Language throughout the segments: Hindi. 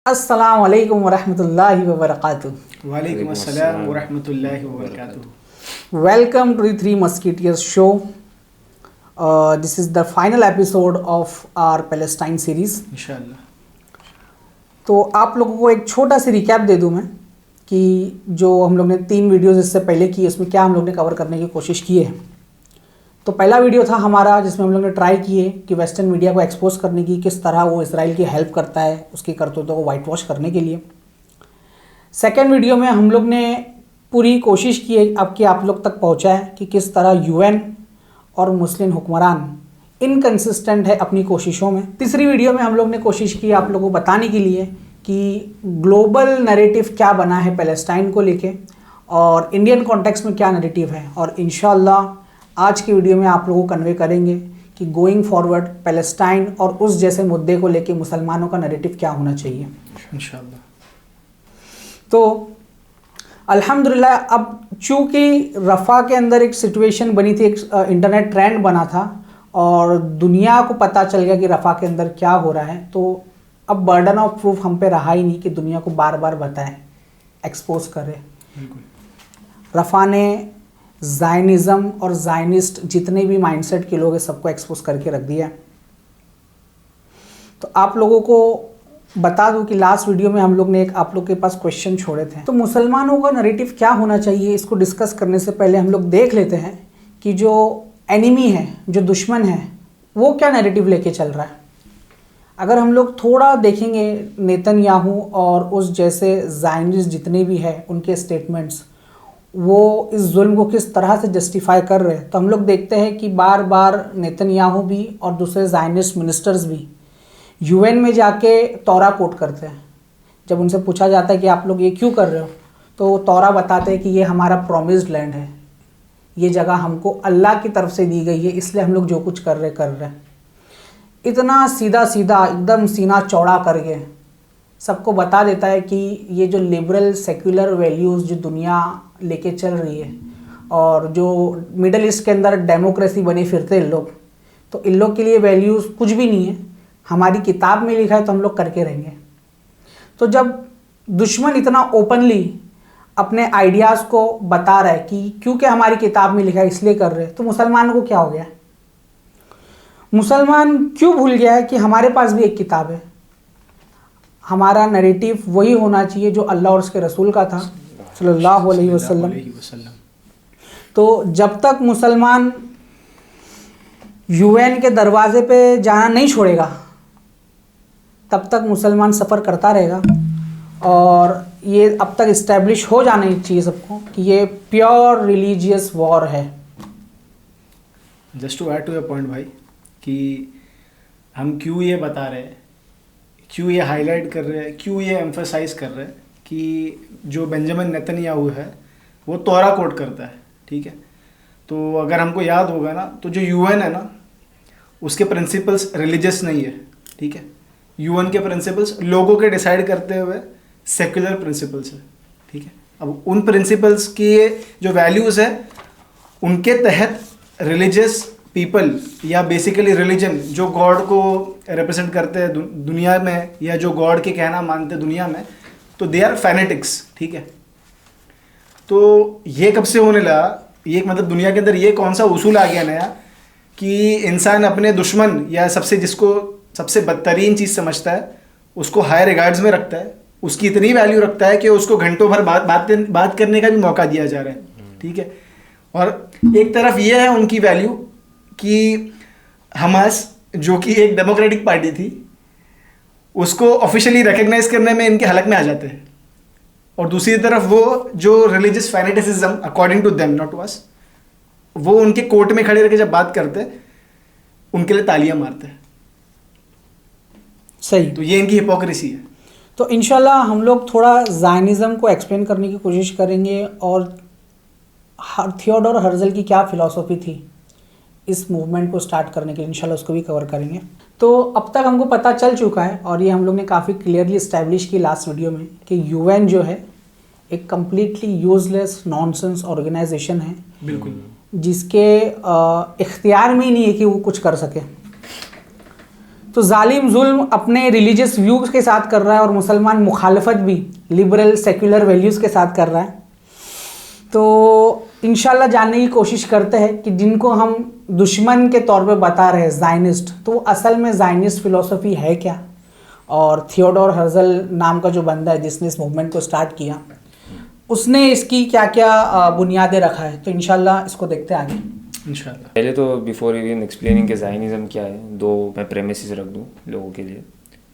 अस्सलाम वालेकुम वरहमतुल्लाहि वबरकातुहू। वालेकुम अस्सलाम वरहमतुल्लाहि वबरकातुहू। Welcome to the Three Musketeers show. This is the final episode of our Palestine series. इंशाअल्लाह। तो आप लोगों को एक छोटा सी रिकैप दे दूं मैं कि जो हम लोग ने 3 वीडियोस इससे पहले की उसमें क्या हम लोग ने कवर करने की कोशिश की है। तो पहला वीडियो था हमारा जिसमें हम लोग ने ट्राई किए कि वेस्टर्न मीडिया को एक्सपोज करने की किस तरह वो इसराइल की हेल्प करता है उसकी करतूतों को वाइट वॉश करने के लिए। सेकेंड वीडियो में हम लोग ने पूरी कोशिश की है अब कि आप लोग तक पहुंचा है कि किस तरह यूएन और मुस्लिम हुक्मरान इनकंसिस्टेंट है अपनी कोशिशों में। तीसरी वीडियो में हम लोग ने कोशिश की आप लोगों को बताने के लिए कि ग्लोबल नैरेटिव क्या बना है पैलेस्टाइन को लेके और इंडियन कॉन्टेक्स्ट में क्या नैरेटिव है, और इंशाअल्लाह आज की वीडियो में आप लोगों को कन्वे करेंगे कि गोइंग फॉरवर्ड पैलेस्टाइन और उस जैसे मुद्दे को लेके मुसलमानों का नैरेटिव क्या होना चाहिए इंशाअल्लाह। तो अल्हम्दुलिल्लाह अब चूँकि रफ़ा के अंदर एक सिचुएशन बनी थी, एक इंटरनेट ट्रेंड बना था और दुनिया को पता चल गया कि रफ़ा के अंदर क्या हो रहा है, तो अब बर्डन ऑफ प्रूफ हम पे रहा ही नहीं कि दुनिया को बार बार बताएं, एक्सपोज करें। रफ़ा ने ज़ायनिज़म और ज़ायनिस्ट जितने भी माइंडसेट के लोग हैं सबको एक्सपोज करके रख दिया। तो आप लोगों को बता दूं कि लास्ट वीडियो में हम लोग ने एक आप लोग के पास क्वेश्चन छोड़े थे, तो मुसलमानों का नैरेटिव क्या होना चाहिए इसको डिस्कस करने से पहले हम लोग देख लेते हैं कि जो एनिमी है, जो दुश्मन है, वो क्या नैरेटिव लेके चल रहा है। अगर हम लोग थोड़ा देखेंगे नेतन्याहू और उस जैसे ज़ायनिस्ट जितने भी हैं उनके स्टेटमेंट्स, वो इस जुल्म को किस तरह से जस्टिफाई कर रहे हैं, तो हम लोग देखते हैं कि बार बार नेतन्याहू भी और दूसरे ज़ायनिस्ट मिनिस्टर्स भी यूएन में जाके तौरा कोट करते हैं। जब उनसे पूछा जाता है कि आप लोग ये क्यों कर रहे हो, तो वो तौरा बताते हैं कि ये हमारा प्रॉमिस्ड लैंड है, ये जगह हमको अल्लाह की तरफ से दी गई है, इसलिए हम लोग जो कुछ कर रहे हैं। इतना सीधा सीधा एकदम सीना चौड़ा करके सबको बता देता है कि ये जो लिबरल सेक्युलर वैल्यूज़ जो दुनिया लेके चल रही है और जो मिडल ईस्ट के अंदर डेमोक्रेसी बने फिरते हैं लोग, तो इन लोग के लिए वैल्यूज़ कुछ भी नहीं है, हमारी किताब में लिखा है तो हम लोग करके रहेंगे। तो जब दुश्मन इतना ओपनली अपने आइडियाज़ को बता रहा है कि क्योंकि हमारी किताब में लिखा है इसलिए कर रहे हैं, तो मुसलमानों को क्या हो गया? मुसलमान क्यों भूल गया है कि हमारे पास भी एक किताब है। हमारा नैरेटिव वही होना चाहिए जो अल्लाह और उसके रसूल का था सल्लल्लाहु अलैहि वसल्लम। तो जब तक मुसलमान यूएन के दरवाजे पे जाना नहीं छोड़ेगा तब तक मुसलमान सफ़र करता रहेगा, और ये अब तक इस्टेब्लिश हो जाना चाहिए सबको कि ये प्योर रिलीजियस वॉर है। Just to add to your point भाई, कि हम क्यों ये बता रहे हैं, क्यों ये हाईलाइट कर रहे हैं, क्यों ये एम्फसाइज कर रहे हैं कि जो बेंजामिन नेतन्याहू है वो तौरा कोट करता है, ठीक है। तो अगर हमको याद होगा ना, तो जो यूएन है ना उसके प्रिंसिपल्स रिलीजियस नहीं है, ठीक है। यूएन के प्रिंसिपल्स लोगों के डिसाइड करते हुए सेक्युलर प्रिंसिपल्स है, ठीक है। अब उन प्रिंसिपल्स की जो वैल्यूज़ है उनके तहत रिलीजियस पीपल या बेसिकली रिलीजन जो गॉड को रिप्रेजेंट करते हैं दुनिया में, या जो गॉड के कहना मानते हैं दुनिया में, तो दे आर फैनेटिक्स, ठीक है। तो ये कब से होने लगा, ये मतलब दुनिया के अंदर ये कौन सा उसूल आ गया नया कि इंसान अपने दुश्मन या जिसको सबसे बदतरीन चीज़ समझता है उसको हाई रिगार्ड्स में रखता है, उसकी इतनी वैल्यू रखता है कि उसको घंटों भर बात करने का भी मौका दिया जा रहा है, ठीक है। और एक तरफ ये है उनकी वैल्यू कि हमास जो कि एक डेमोक्रेटिक पार्टी थी उसको ऑफिशियली रिकग्नाइज करने में इनके हलक में आ जाते हैं, और दूसरी तरफ वो जो religious fanaticism according to them not to us, वो उनके कोर्ट में खड़े रहकर जब बात करते उनके लिए तालियां मारते हैं। सही, तो ये इनकी हिपोक्रेसी है। तो इंशाल्लाह हम लोग थोड़ा ज़ायनिज़म को एक्सप्लेन करने की कोशिश करेंगे और थियोडोर हर्जल की क्या फ़िलॉसफी थी इस मूवमेंट को स्टार्ट करने के लिए, इंशाल्लाह उसको भी कवर करेंगे। तो अब तक हमको पता चल चुका है और ये हम लोग ने काफ़ी क्लियरली इस्टेब्लिश की लास्ट वीडियो में कि यूएन जो है एक कम्प्लीटली यूजलेस नॉनसेंस ऑर्गेनाइजेशन है, तो जालिम जुल्म अपने रिलीजियस व्यूज़ के साथ कर रहा है और मुसलमान मुखालफत भी लिबरल सेक्युलर वैल्यूज़ के साथ कर रहा है। तो इंशाल्लाह जानने की कोशिश करते हैं कि जिनको हम दुश्मन के तौर पे बता रहे हैं ज़ायनिस्ट, तो वो असल में ज़ायनिस्ट फ़िलॉसफ़ी है क्या। और थियोडोर हर्जल नाम का जो बंदा है जिसने इस मूवमेंट को स्टार्ट किया, उसने इसकी क्या क्या बुनियादें रखा है। तो इंशाल्लाह इसको देखते हैं आगे इंशाल्लाह। पहले तो बिफोर इवन एक्सप्लेनिंग के ज़ायनिज़्म क्या है, दो मैं प्रेमिसेस रख दूं लोगों के लिए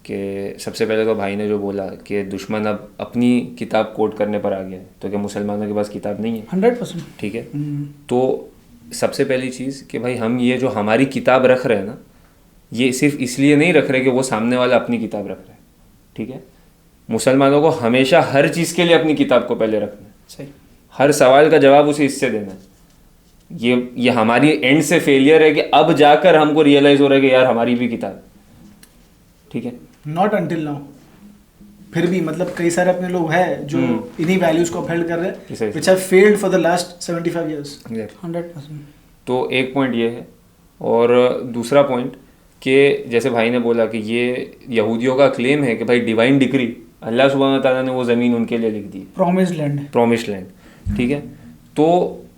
कि सबसे पहले तो भाई ने जो बोला कि दुश्मन अब अपनी किताब कोट करने पर आ गया है, तो क्या मुसलमानों के पास किताब नहीं है? 100%। ठीक है। तो सबसे पहली चीज़ कि भाई हम ये जो हमारी किताब रख रहे हैं ना, ये सिर्फ इसलिए नहीं रख रहे कि वो सामने वाला अपनी किताब रख रहा है। ठीक है। मुसलमानों को हमेशा हर चीज़ के लिए अपनी किताब को पहले रखना है। सही। हर सवाल का जवाब उसे इससे देना है। ये हमारी एंड से फेलियर है कि अब जाकर हमको रियलाइज हो रहा है कि यार हमारी भी किताब। ठीक है। Not until now. फिर भी मतलब कई सारे अपने लोग हैं जो इन्हीं वैल्यूज को अपहेल्ड कर रहे हैं, which have failed for the last 75 years. 100%। तो एक पॉइंट ये है, और दूसरा पॉइंट कि जैसे भाई ने बोला कि ये यहूदियों का क्लेम है कि भाई डिवाइन डिक्री, अल्लाह सुब्हान व तआला ने वो ज़मीन उनके लिए लिख दी, प्रॉमिस्ड लैंड। Promised land. ठीक है। तो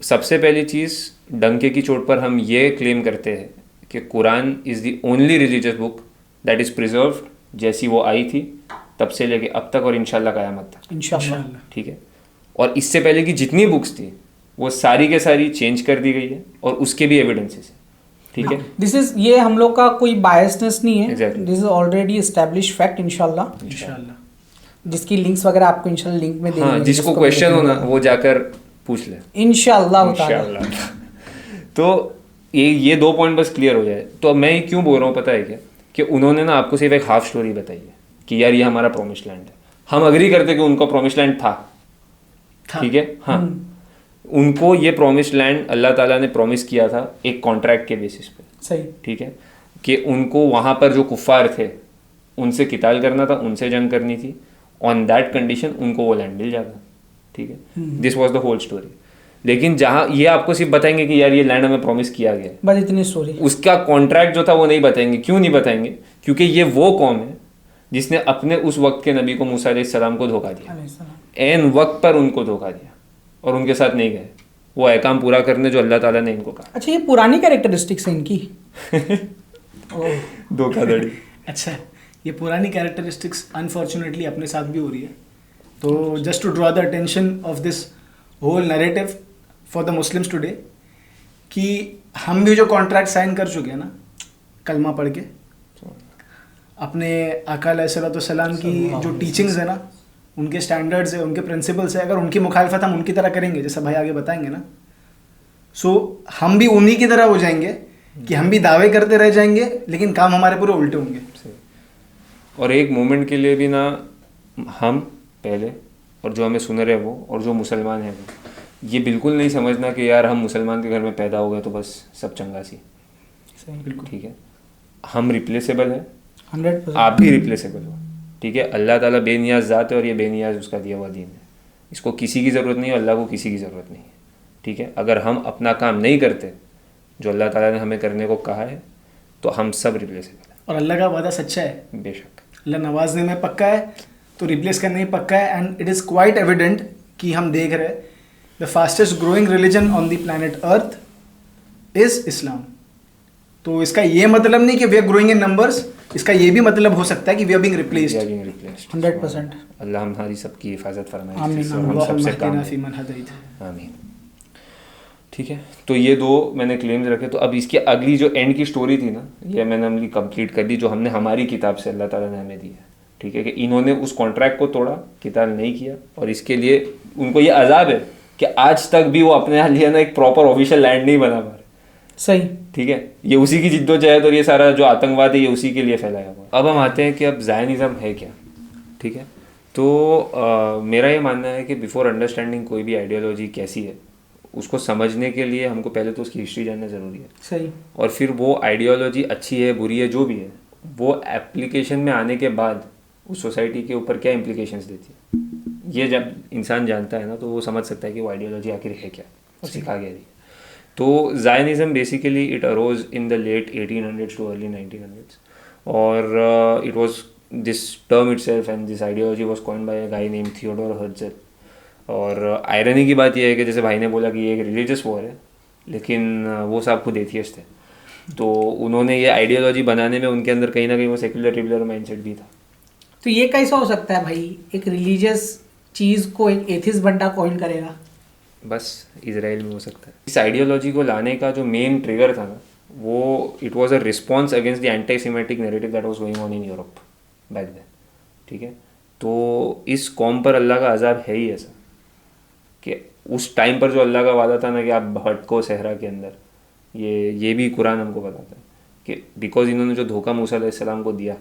सबसे पहली चीज़, डंके की चोट पर हम ये क्लेम करते हैं कि Quran is the only religious book that is preserved जैसी वो आई थी तब से लेके अब तक और इंशाल्लाह क़यामत तक। इंशाल्लाह। ठीक है। और इससे पहले की जितनी बुक्स थी वो सारी के सारी चेंज कर दी गई है और उसके भी एविडेंसेस है। ठीक है। दिस इज, ये हम लोग का कोई बायसनेस नहीं है। Exactly. This is already establish fact. इंशाल्लाह जिसकी लिंक्स वगैरह आपको इंशाल्लाह लिंक में दे हाँ, देंगे, जिसको क्वेश्चन हो ना वो जाकर पूछ ले इंशाल्लाह। इंशाल्लाह। तो ये दो पॉइंट बस क्लियर हो जाए। तो अब मैं क्यों बोल रहा हूँ पता है क्या, कि उन्होंने ना आपको सिर्फ एक हाफ स्टोरी बताई है कि यार ये हमारा प्रॉमिस्ड लैंड है। हम अग्री करते कि उनका प्रॉमिस्ड लैंड था। ठीक है। हाँ, उनको ये प्रॉमिस्ड लैंड अल्लाह ताला ने प्रॉमिस किया था एक कॉन्ट्रैक्ट के बेसिस पे। सही। ठीक है। कि उनको वहाँ पर जो कुफ़ार थे उनसे किताल करना था, उनसे जंग करनी थी। ऑन दैट कंडीशन उनको वो लैंड मिल जाता। ठीक है। This was the whole story. लेकिन जहाँ ये आपको सिर्फ बताएंगे कि यार ये लैंड हमें प्रॉमिस किया गया है, बस इतनी स्टोरी। उसका कॉन्ट्रैक्ट जो था वो नहीं बताएंगे। क्यों नहीं बताएंगे? क्योंकि ये वो कौम है जिसने अपने उस वक्त के नबी को मूसा अलैहिस्सलाम को धोखा दिया, एन वक्त पर उनको धोखा दिया और उनके साथ नहीं गए वो अहकाम पूरा करने जो अल्लाह ताला ने इनको कहा। अच्छा, ये पुरानी कैरेक्टरिस्टिक्स है इनकी। धोखाधड़ी। अच्छा, ये पुरानी कैरेक्टरिस्टिक्स अनफॉर्चुनेटली अपने साथ भी हो रही है। तो just to draw the attention of this whole narrative for the Muslims today, कि हम भी जो कॉन्ट्रैक्ट साइन कर चुके हैं ना कलमा पढ़ के, अपने आका अलैहिस्सलाम की जो टीचिंग्स है ना, उनके स्टैंडर्ड्स है, उनके प्रिंसिपल्स है, अगर उनकी मुखालफत हम उनकी तरह करेंगे जैसा भाई आगे बताएंगे ना, सो हम भी उन्हीं की तरह हो जाएंगे कि हम भी दावे करते रह जाएंगे लेकिन काम हमारे पूरे उल्टे होंगे। और एक मोमेंट के लिए भी ना हम पहले, और जो हमें सुन रहे हैं वो, और जो मुसलमान हैं वो, ये बिल्कुल नहीं समझना कि यार हम मुसलमान के घर में पैदा हो गए तो बस सब चंगा सी। बिल्कुल। ठीक है। हम रिप्लेसेबल हैं, 100%। आप भी रिप्लेसेबल हो। ठीक है। अल्लाह ताला बेनियाज ज़ात है और ये बेनियाज उसका दिया हुआ दीन है। इसको किसी की ज़रूरत नहीं है, अल्लाह को किसी की ज़रूरत नहीं है। ठीक है। अगर हम अपना काम नहीं करते जो अल्लाह ताला ने हमें करने को कहा है तो हम सब रिप्लेसेबल हैं। और अल्लाह का वादा सच्चा है, बेशक। अल्लाह नवाजने में पक्का है तो रिप्लेस करने में पक्का है। And it is quite evident कि हम देख रहे हैं the fastest growing religion on the planet Earth is Islam. तो इसका ये मतलब नहीं कि we are growing in numbers, इसका ये भी मतलब हो सकता है कि वी आर बीइंग रिप्लेस्ड। 100%। अल्लाह हमारी सबकी हिफाजत फरमाए। आमीन। हम सबसे काम आमीन। ठीक है। तो ये दो मैंने क्लेम्स रखे। तो अब इसकी अगली जो एंड की स्टोरी थी ना, ये मैंने हमने कंप्लीट कर दी, जो हमने हमारी किताब से अल्लाह ताला ने हमें दी है। ठीक है। कि इन्होंने उस कॉन्ट्रैक्ट को तोड़ा, किताल नहीं किया, और इसके लिए उनको ये अजाब है कि आज तक भी वो अपने लिए ना एक प्रॉपर ऑफिशियल लैंड नहीं बना पा रहे। सही। ठीक है। ये उसी की जिद्दोजहद और ये सारा जो आतंकवाद है ये उसी के लिए फैलाया हुआ। अब हम आते हैं कि अब ज़ायनिज़्म है क्या। ठीक है। तो मेरा ये मानना है कि बिफोर अंडरस्टैंडिंग कोई भी आइडियोलॉजी कैसी है, उसको समझने के लिए हमको पहले तो उसकी हिस्ट्री जानना ज़रूरी है। सही। और फिर वो आइडियोलॉजी अच्छी है बुरी है जो भी है, वो एप्लीकेशन में आने के बाद उस सोसाइटी के ऊपर क्या इम्प्लीकेशंस देती है, ये जब इंसान जानता है ना तो वो समझ सकता है कि वो आइडियोलॉजी आखिर है क्या और सिखा गया है। तो Zionism basically it arose in the late 1800s to early 1900s, और it was this term itself and this ideology was coined by a guy name Theodore Herzl. और आयरनी की बात यह है कि जैसे भाई ने बोला कि ये एक रिलीजियस वॉर है, लेकिन वो साहब खुद एथियस्ट थे, तो उन्होंने ये आइडियोलॉजी बनाने में उनके अंदर कहीं ना कहीं वो सेक्युलर रिबलर माइंडसेट भी था। तो ये कैसा हो सकता है भाई, एक रिलीजियस चीज़ को एक एथिस्ट बंदा कॉइन करेगा? बस इजराइल में हो सकता है। इस आइडियोलॉजी को लाने का जो मेन ट्रिगर था ना, वो it was a response against the anti Semitic narrative that was going on in Europe back then. ठीक है, तो इस कौम पर अल्लाह का अजाब है ही ऐसा कि उस टाइम पर जो अल्लाह का वादा था ना कि आप भटको सहरा के अंदर, ये भी कुरान हमको बताता है कि बिकॉज इन्होंने जो धोखा मूसा अलैहिस्सलाम को दिया,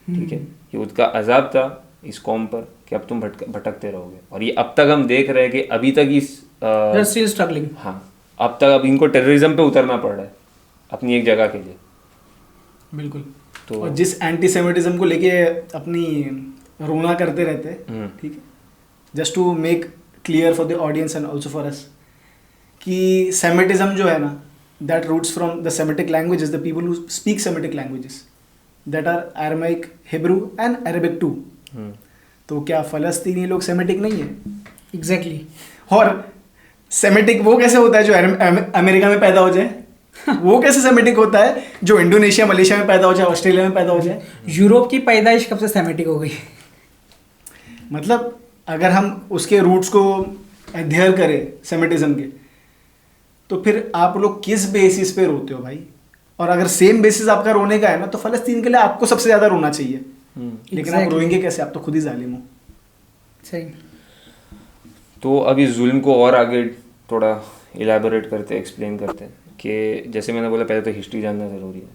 ठीक है, कि उसका अजाब था इस कौम पर कि अब तुम भटकते रहोगे। और ये अब तक हम देख रहे हैं कि अभी तक इस स्टिल स्ट्रगलिंग। हाँ, अब तक अब इनको टेररिज्म पे उतरना पड़ रहा है अपनी एक जगह के लिए। बिल्कुल। तो और जिस एंटीसेमिटिज्म को लेके अपनी रोना करते रहते हैं, ठीक है, just to make clear for the audience and also for us कि सेमिटिज्म जो है ना, that roots from the Semitic languages, the people who speak Semitic languages that are Aramaic, Hebrew and Arabic too. तो क्या फलस्तीनी लोग सेमिटिक नहीं है? एग्जैक्टली। और सेमिटिक वो कैसे होता है जो अमेरिका में पैदा हो जाए? वो कैसे सेमिटिक होता है जो इंडोनेशिया मलेशिया में पैदा हो जाए, ऑस्ट्रेलिया में पैदा हो जाए? यूरोप की पैदाइश कब से सेमिटिक हो गई? मतलब अगर हम उसके रूट्स को अध्ययन करें सेमिटिज्म के, तो फिर आप लोग किस बेसिस पे रोते हो भाई? और अगर सेम बेसिस आपका रोने का है ना, तो फलस्तीन के लिए आपको सबसे ज़्यादा रोना चाहिए। लेकिन आप रोएंगे कैसे? आप तो खुद ही जालिम हो। सही। तो अब इस जुल्म को और आगे थोड़ा इलेबोरेट करते, एक्सप्लेन करते हैं कि जैसे मैंने बोला, पहले तो हिस्ट्री जानना ज़रूरी है।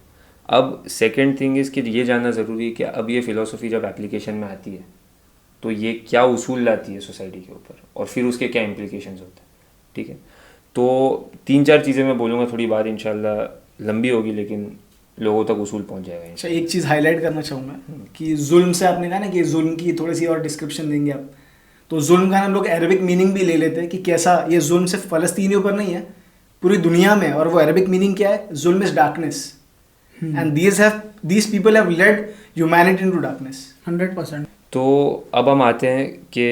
अब सेकंड थिंग इज़ कि ये जानना ज़रूरी है कि अब ये फ़िलोसफी जब एप्लीकेशन में आती है तो ये क्या उसूल लाती है सोसाइटी के ऊपर, और फिर उसके क्या इम्प्लीकेशंस होते हैं। ठीक है, तो 3-4 चीज़ें मैं बोलूँगा, थोड़ी बात इंशाल्लाह लंबी होगी लेकिन लोगों तक उसूल पहुँच जाएगा। अच्छा, एक चीज़ हाईलाइट करना चाहूँगा कि जुल्म से आपने कहा ना कि जुल्म की थोड़ी सी और डिस्क्रिप्शन देंगे आप, तो जुल्म का हम लोग अरबिक मीनिंग भी ले लेते हैं कि कैसा ये जुल्म सिर्फ फ़लस्तीनियों पर नहीं है, पूरी दुनिया में। और वो अरबिक मीनिंग क्या है? जुल्म is darkness, and these people have led humanity into darkness. 100%। तो अब हम आते हैं कि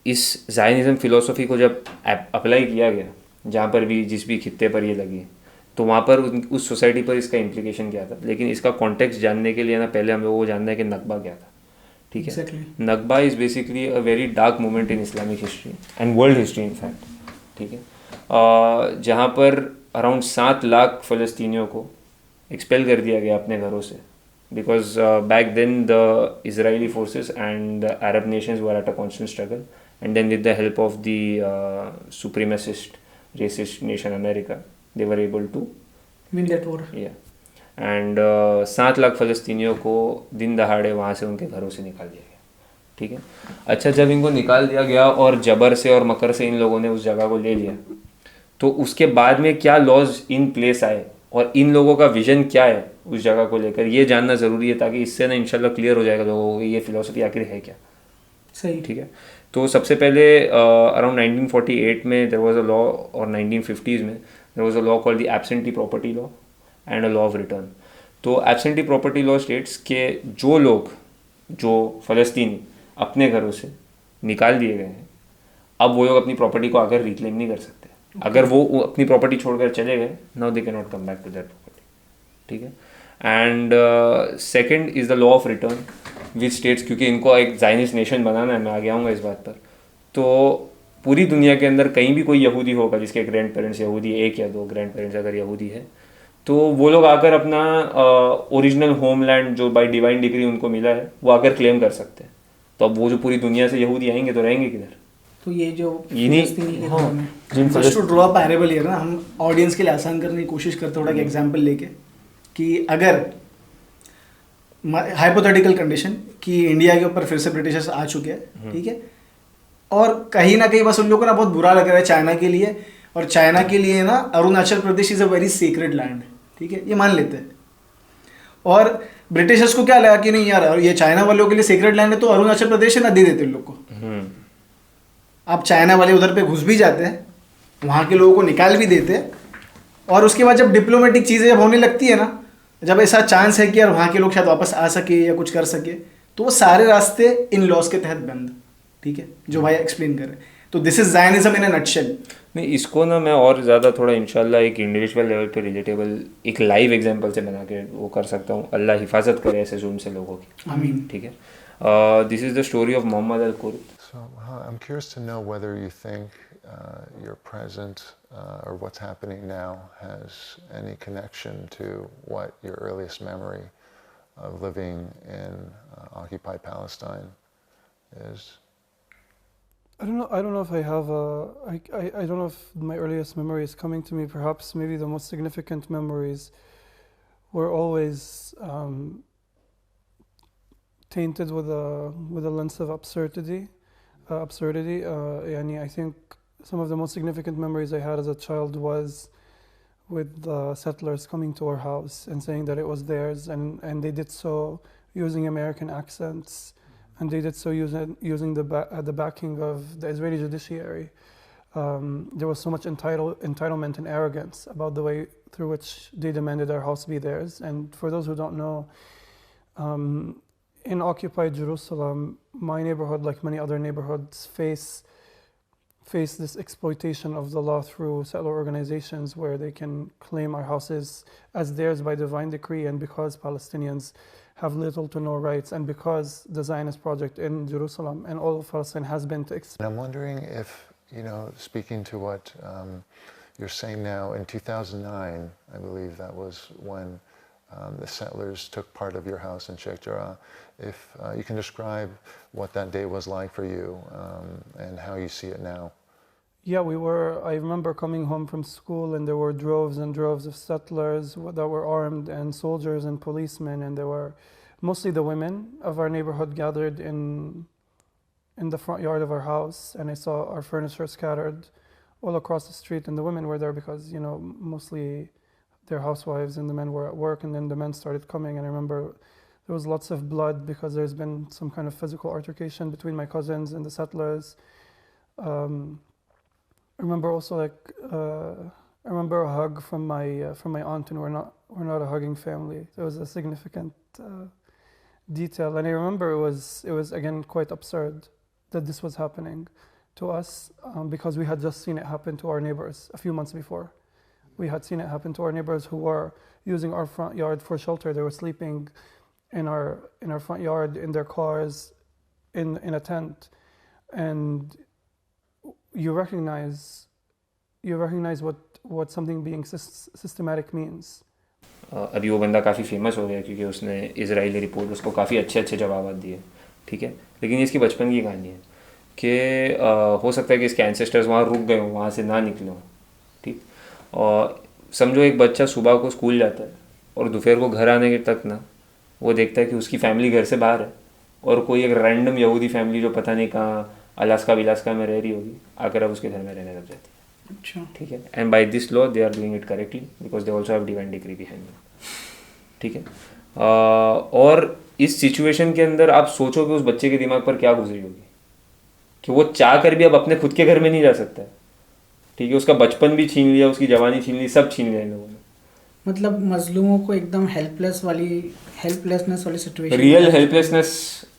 इस ज़ायनिज़्म फ़िलोसफी को जब अप्लाई किया गया, जहाँ पर भी जिस भी खित्ते पर ये लगी, तो वहाँ पर उस सोसाइटी पर इसका इम्प्लीकेशन क्या था। लेकिन इसका कॉन्टेक्स्ट जानने के लिए ना, पहले हम लोगों को जानना है कि नकबा क्या था। ठीक है, Nakba is basically a very dark moment in Islamic history and world history in fact. ठीक है, जहाँ पर अराउंड 7 लाख फ़लस्तीनियों को एक्सपेल कर दिया गया अपने घरों से, because back then the Israeli forces and the Arab nations were at a constant struggle, and then with the help of the supremacist racist nation America, they were able to win that war. Yeah, and 7 lakh फ़लस्तीनियों को दिन दहाड़े वहाँ से उनके घरों से निकाल दिया गया। ठीक है, अच्छा, जब इनको निकाल दिया गया और जबर से और मकर से इन लोगों ने उस जगह को ले लिया, तो उसके बाद में क्या लॉज इन प्लेस आए और इन लोगों का विजन क्या है उस जगह को लेकर, ये जानना ज़रूरी है, ताकि इससे ना इंशाल्लाह क्लियर हो जाएगा लोगों को ये फ़िलोसफी आखिर है क्या। सही। ठीक है, तो सबसे पहले अराउंड 1948 में देयर वाज अ लॉ, और 1950s में there was a law called the absentee property law and a law of return. तो एब्सेंटी प्रॉपर्टी लॉ स्टेट्स के जो लोग, जो फ़लस्तीनी अपने घरों से निकाल दिए गए हैं, अब वो लोग अपनी प्रॉपर्टी को आकर रिक्लेम नहीं कर सकते। अगर वो अपनी प्रॉपर्टी छोड़कर चले गए, now they can not come back to that property. ठीक है, and second is the law of return which states, क्योंकि इनको एक ज़ायनिस्ट नेशन बनाना है, मैं आगे आऊँगा इस बात पर, तो पूरी दुनिया के अंदर कहीं भी कोई यहूदी होगा जिसके ग्रैंड पेरेंट्स यहूदी, 1 या 2 ग्रैंड पेरेंट्स अगर यहूदी है, तो वो लोग आकर अपना ओरिजिनल होमलैंड जो बाय डिवाइन डिग्री उनको मिला है वो आकर क्लेम कर सकते हैं। तो अब वो जो पूरी दुनिया से यहूदी आएंगे तो रहेंगे किधर? तो ये जो just to draw a parable here ना, हम ऑडियंस के लिए आसान करने की कोशिश करते थोड़ा एग्जांपल लेके, कि अगर हाइपोथेटिकल कंडीशन कि इंडिया के ऊपर फिर से ब्रिटिशर्स आ चुके हैं, ठीक है, और कहीं ना कहीं बस उन लोगों को ना बहुत बुरा लग रहा है चाइना के लिए, और चाइना के लिए ना Arunachal Pradesh is a very secret land, ठीक है, ये मान लेते हैं। और ब्रिटिशर्स को क्या लगा कि नहीं यार, ये चाइना वालों के लिए सीक्रेट लैंड है, तो अरुणाचल प्रदेश है ना, दे देते उन लोग को। अब चाइना वाले उधर पे घुस भी जाते हैं, वहाँ के लोगों को निकाल भी देते हैं, और उसके बाद जब डिप्लोमेटिक चीज़ें जब होने लगती है ना, जब ऐसा चांस है कि यार वहाँ के लोग शायद वापस आ सके या कुछ कर सके, तो वो सारे रास्ते इन लॉज के तहत बंद, ठीक है, जो भाई एक्सप्लेन कर रहे हैं। तो this is Zionism in a nutshell. नहीं, इसको ना मैं और ज़्यादा थोड़ा इंशाल्लाह एक इंडिविजुअल लेवल पे रिलेटेबल एक लाइव एग्जांपल से बना के वो कर सकता हूँ। अल्लाह हिफाजत करे ऐसे जुल्म से लोगों की, आमीन। ठीक है। This is the story of Mohammed Al Kurd. So I'm curious to know whether you think your present or what's happening now has any connection to what your earliest memory of living in occupied Palestine is. I don't know if I have a. I don't know if my earliest memory is coming to me. Perhaps maybe the most significant memories were always tainted with a lens of absurdity. I think some of the most significant memories I had as a child was with the settlers coming to our house and saying that it was theirs, and they did so using American accents, and they did so using the backing of the Israeli judiciary. There was so much entitlement and arrogance about the way through which they demanded our house be theirs. And for those who don't know, in occupied Jerusalem, my neighborhood, like many other neighborhoods, face this exploitation of the law through settler organizations where they can claim our houses as theirs by divine decree, and because Palestinians have little to no rights, and because the Zionist project in Jerusalem and all of Palestine has been to And I'm wondering if, speaking to what you're saying now, in 2009, I believe that was when the settlers took part of your house in Sheikh Jarrah. If you can describe what that day was like for you and how you see it now. Yeah, I remember coming home from school, and there were droves and droves of settlers that were armed, and soldiers and policemen, and there were mostly the women of our neighborhood gathered in the front yard of our house, and I saw our furniture scattered all across the street, and the women were there because, mostly they're housewives, and the men were at work, and then the men started coming, and I remember there was lots of blood because there's been some kind of physical altercation between my cousins and the settlers. I remember also I remember a hug from my aunt, and we're not a hugging family. It was a significant detail, and I remember it was again quite absurd that this was happening to us because we had just seen it happen to our neighbors a few months before. We had seen it happen to our neighbors who were using our front yard for shelter. They were sleeping in our front yard, in their cars, in a tent, and you recognize what something being systematic means. अभी वो बंदा काफ़ी फेमस हो गया क्योंकि उसने इजराइली रिपोर्ट उसको काफ़ी अच्छे जवाब दिए, ठीक है। लेकिन ये इसकी बचपन की कहानी है कि हो सकता है कि इसके एंसेस्टर्स वहाँ रुक गए हों, वहाँ से ना निकले हों, ठीक। और समझो एक बच्चा सुबह को स्कूल जाता है और दोपहर को घर आने के तक ना वो देखता है कि उसकी फैमिली घर से बाहर है और कोई एक रैंडम यहूदी फैमिली जो पता नहीं कहाँ अलास्का में रह रही होगी आकर अब उसके घर में रहने लग जाती है, अच्छा, ठीक है। And by this law they are doing it correctly because they also have divine degree behind them, ठीक है। और इस सिचुएशन के अंदर आप सोचो कि उस बच्चे के दिमाग पर क्या गुजरी होगी कि वो चाह कर भी अब अपने खुद के घर में नहीं जा सकता है, ठीक है। उसका बचपन भी छीन लिया, उसकी जवानी छीन ली, सब छीन लिया इन लोगों ने। मतलब मजलूमों को एकदम हेल्पलेसनेस वाली सिचुएशन, रियल हेल्पलेसनेस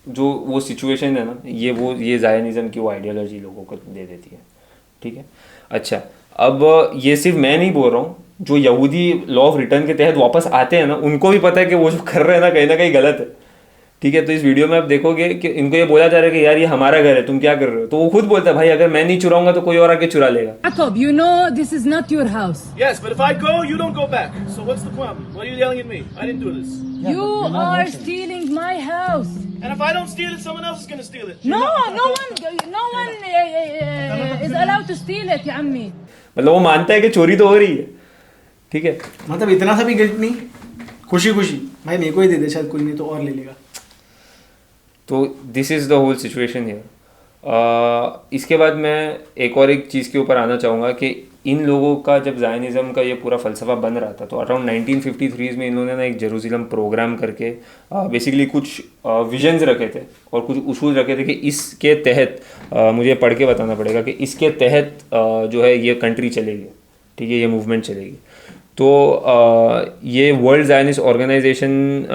जो वो सिचुएशन है ना, ये ज़ायनिज़्म की वो आइडियोलॉजी लोगों को दे देती है, ठीक है। अच्छा, अब ये सिर्फ मैं नहीं बोल रहा हूँ, जो यहूदी लॉ ऑफ रिटर्न के तहत वापस आते हैं ना उनको भी पता है कि वो जो कर रहे हैं ना कहीं गलत है, ठीक है। तो इस वीडियो में आप देखोगे कि इनको ये बोला जा रहा है कि यार ये हमारा घर है, तुम क्या कर रहे हो, तो वो खुद बोलता है भाई अगर मैं नहीं चुराऊंगा तो कोई और आके चुरा लेगा। Jacob, you know this is not your house. Yes, but if I go, you don't go back. So what's the problem? Why are you yelling at me? I didn't do this. You are stealing my house. And if I don't steal it, someone else is going to steal it. No one is allowed to steal it, ya ammi. मतलब वो मानता है कि चोरी तो हो रही है, ठीक है। मतलब इतना सा भी गिल्ट नहीं, खुशी भाई मेरे को ही दे दे, शायद कोई नहीं तो और ले लेगा। तो this is the whole situation here. इसके बाद मैं एक चीज़ के ऊपर आना चाहूँगा कि इन लोगों का जब ज़ायनिज़्म का ये पूरा फ़लसफ़ा बन रहा था तो अराउंड 1953 में इन्होंने ना एक जेरूसलम प्रोग्राम करके बेसिकली कुछ विजन्स रखे थे और कुछ उसूल रखे थे कि इसके तहत मुझे पढ़ के बताना पड़ेगा कि इसके तहत जो है ये कंट्री चलेगी, ठीक है, ये मूवमेंट चलेगी। तो ये वर्ल्ड ज़ायनिस्ट ऑर्गेनाइजेशन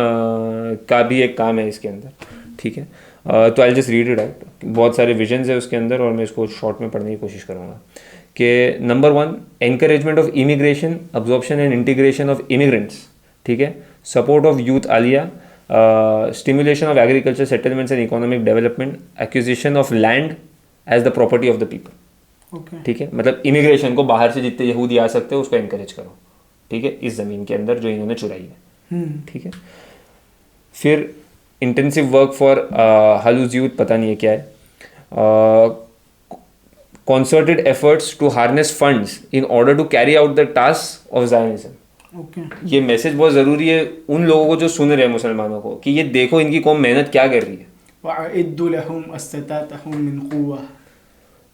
का भी एक काम है इसके अंदर, ठीक है। तो I just read it out, बहुत सारे विजन्स है उसके अंदर और मैं इसको शॉर्ट में पढ़ने की कोशिश करूँगा कि number 1, encouragement of immigration, absorption and integration of immigrants, ठीक है, support of youth aliyah, stimulation of agriculture settlements and economic development, acquisition of land as the property of the people, ठीक है। मतलब इमिग्रेशन को बाहर से जितने यहूदी आ सकते हैं उसको एनकरेज करो, ठीक है, इस ज़मीन के अंदर जो इन्होंने चुराई है, ठीक है। फिर इंटेंसिव वर्क फॉर हलूज यूथ, पता नहीं है क्या है, concerted efforts to harness funds in order to carry out the task of Zionism. ये मैसेज बहुत ज़रूरी है उन लोगों को जो सुन रहे हैं मुसलमानों को कि ये देखो इनकी कौम मेहनत क्या कर रही है,